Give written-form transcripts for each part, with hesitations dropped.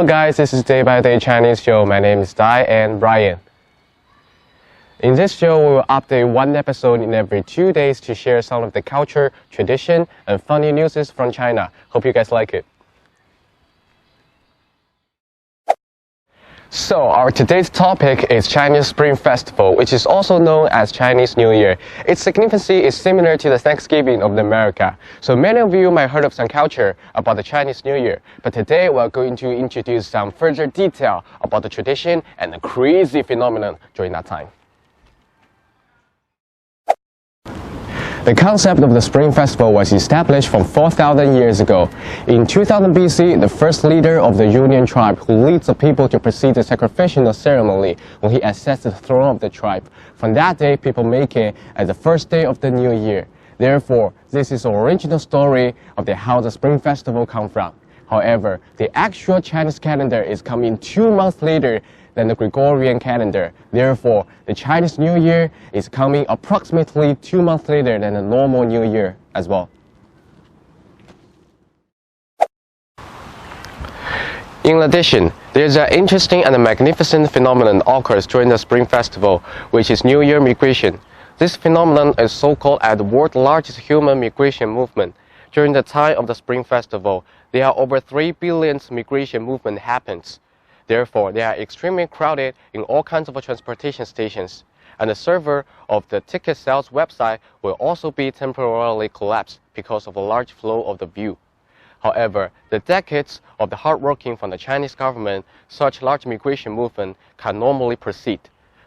guys, this is Day by Day Chinese show. My name is Dai and Brain. In this show, we will update one episode in every 2 days to share some of the culture, tradition, and funny news from China. Hope you guys like it. So, our today's topic is Chinese Spring Festival, which is also known as Chinese New Year. Its significance is similar to the Thanksgiving of America. So many of you might heard of some culture about the Chinese New Year, but today we're going to introduce some further detail about the tradition and the crazy phenomenon during that time. The concept of the Spring Festival was established from 4,000 years ago. In 2000 BC, the first leader of the Union tribe who leads the people to proceed the sacrificial ceremony when he accesses the throne of the tribe. From that day, people make it as the first day of the new year. Therefore, this is the original story of how the Spring Festival comes from. However, the actual Chinese calendar is coming 2 months later than the Gregorian calendar. Therefore, the Chinese New Year is coming approximately 2 months later than the normal New Year as well. In addition, there's an interesting and magnificent phenomenon occurs during the Spring Festival, which is New Year migration. This phenomenon is so-called as the world's largest human migration movement. During the time of the Spring Festival, there are over 3 billion migration movement happens. Therefore, they are extremely crowded in all kinds of transportation stations, and the server of the ticket sales website will also be temporarily collapsed because of a large flow of the view. However, the decades of the hard working from the Chinese government, such large migration movement can normally proceed.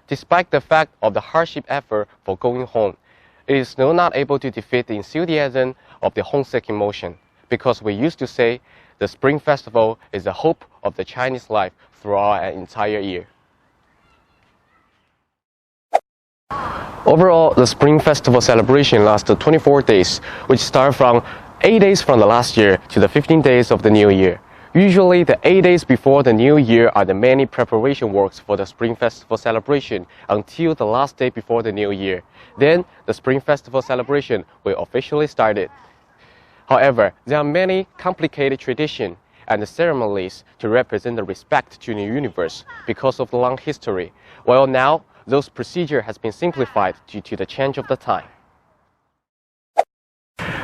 Despite the fact of the hardship effort for going home, it is still not able to defeat the enthusiasm of the homesick emotion, because we used to say the Spring Festival is the hope of the Chinese life throughout an entire year. Overall, the Spring Festival celebration lasts 24 days, which start from 8 days from the last year to the 15 days of the new year. Usually, the 8 days before the new year are the many preparation works for the Spring Festival celebration until the last day before the new year. Then, the Spring Festival celebration will officially start it. However, there are many complicated traditions and ceremonies to represent the respect to the universe because of the long history, while now those procedures has been simplified due to the change of the time.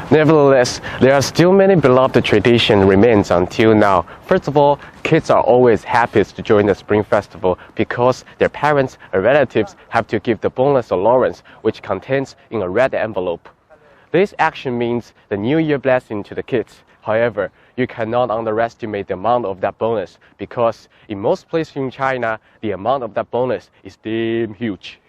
Nevertheless, there are still many beloved traditions remains until now. First of all, kids are always happiest to join the Spring Festival because their parents or relatives have to give the bonus allowance, which contains in a red envelope. This action means the New Year blessing to the kids. However, you cannot underestimate the amount of that bonus because in most places in China, the amount of that bonus is damn huge.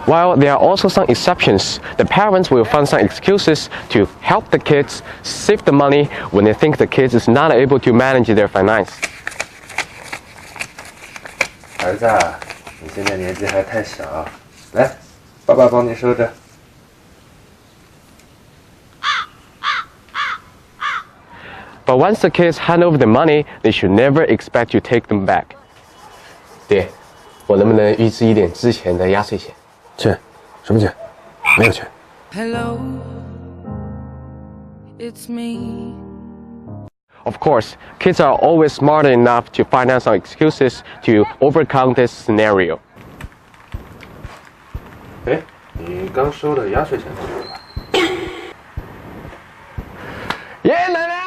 While there are also some exceptions, the parents will find some excuses to help the kids save the money when they think the kids is not able to manage their finance. 儿子啊，你现在年纪还太小，来，爸爸帮你收着。But once the kids hand over the money, they should never expect to take them back. 爹，我能不能预支一点之前的压岁钱？钱？什么钱？没有钱。Hello, it's me. Of course, kids are always smart enough to find out some excuses to overcome this scenario. 哎，你刚收的压岁钱到了吧？ Yeah, Nana!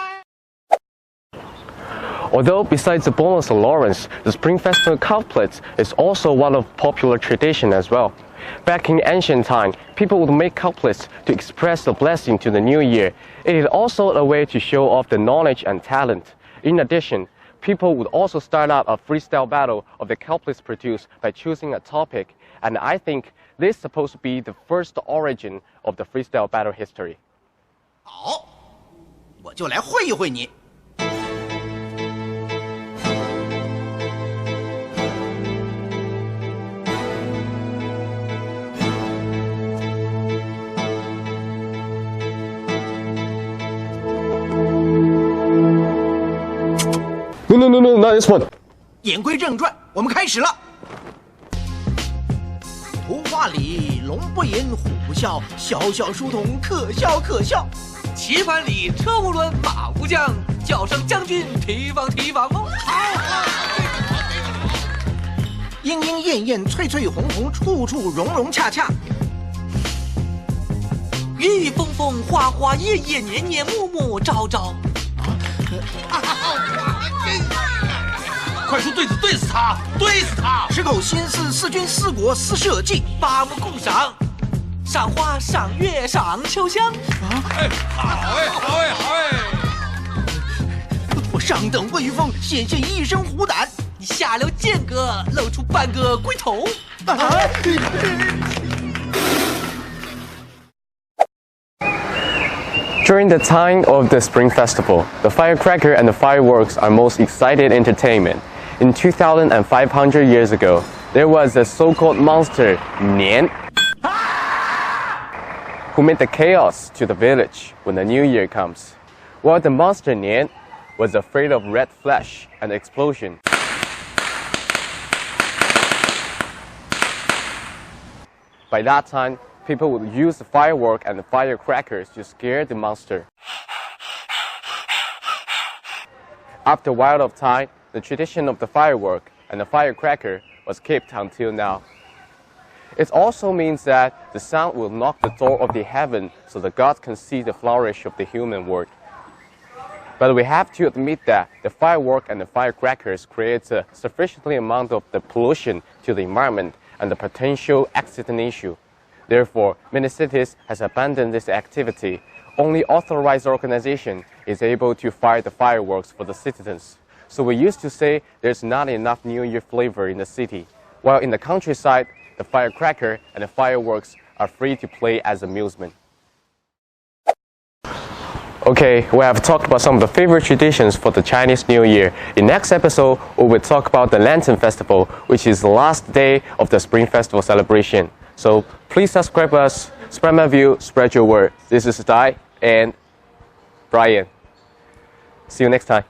Although besides the bonus allowance, the Spring Festival couplets is also one of popular tradition as well. Back in ancient time, people would make couplets to express the blessing to the new year. It is also a way to show off the knowledge and talent. In addition, people would also start out a freestyle battle of the couplets produced by choosing a topic, and I think this is supposed to be the first origin of the freestyle battle history. 好，我就来会一会你。No, no, not this one. 言归正传，我们开始了。图画里龙不言，虎不啸，小小书童可笑可笑。棋盘里车无轮，马无将，叫声将军提防提防哦。莺莺燕燕，翠翠红红，处处融融洽洽。雨雨风风，花花叶叶，年年暮暮，朝朝。快出对子对死他，对死他！十口心思，四君四国四社稷，八目共赏，赏花赏月赏秋香。好哎！我上等威风，显现一身虎胆。你下流剑阁，露出半个龟头。During the time of the Spring Festival, the firecracker and the fireworks are most excited entertainment. In 2,500 years ago, there was a so-called monster, Nian, who made the chaos to the village when the new year comes. While the monster Nian was afraid of red flesh and explosion. By that time, people would use the firework and the firecrackers to scare the monster. After a while of time, the tradition of the firework and the firecracker was kept until now. It also means that the sound will knock the door of the heaven so the gods can see the flourish of the human world. But we have to admit that the firework and the firecrackers create a sufficiently amount of the pollution to the environment and the potential accident issue. Therefore, many cities has abandoned this activity. Only authorized organization is able to fire the fireworks for the citizens. So we used to say there's not enough New Year flavor in the city, while in the countryside, the firecracker and the fireworks are free to play as amusement. Okay, we have talked about some of the favorite traditions for the Chinese New Year. In next episode, we will talk about the Lantern Festival, which is the last day of the Spring Festival celebration. So please subscribe us, spread my view, spread your word. This is Dai and Brian. See you next time.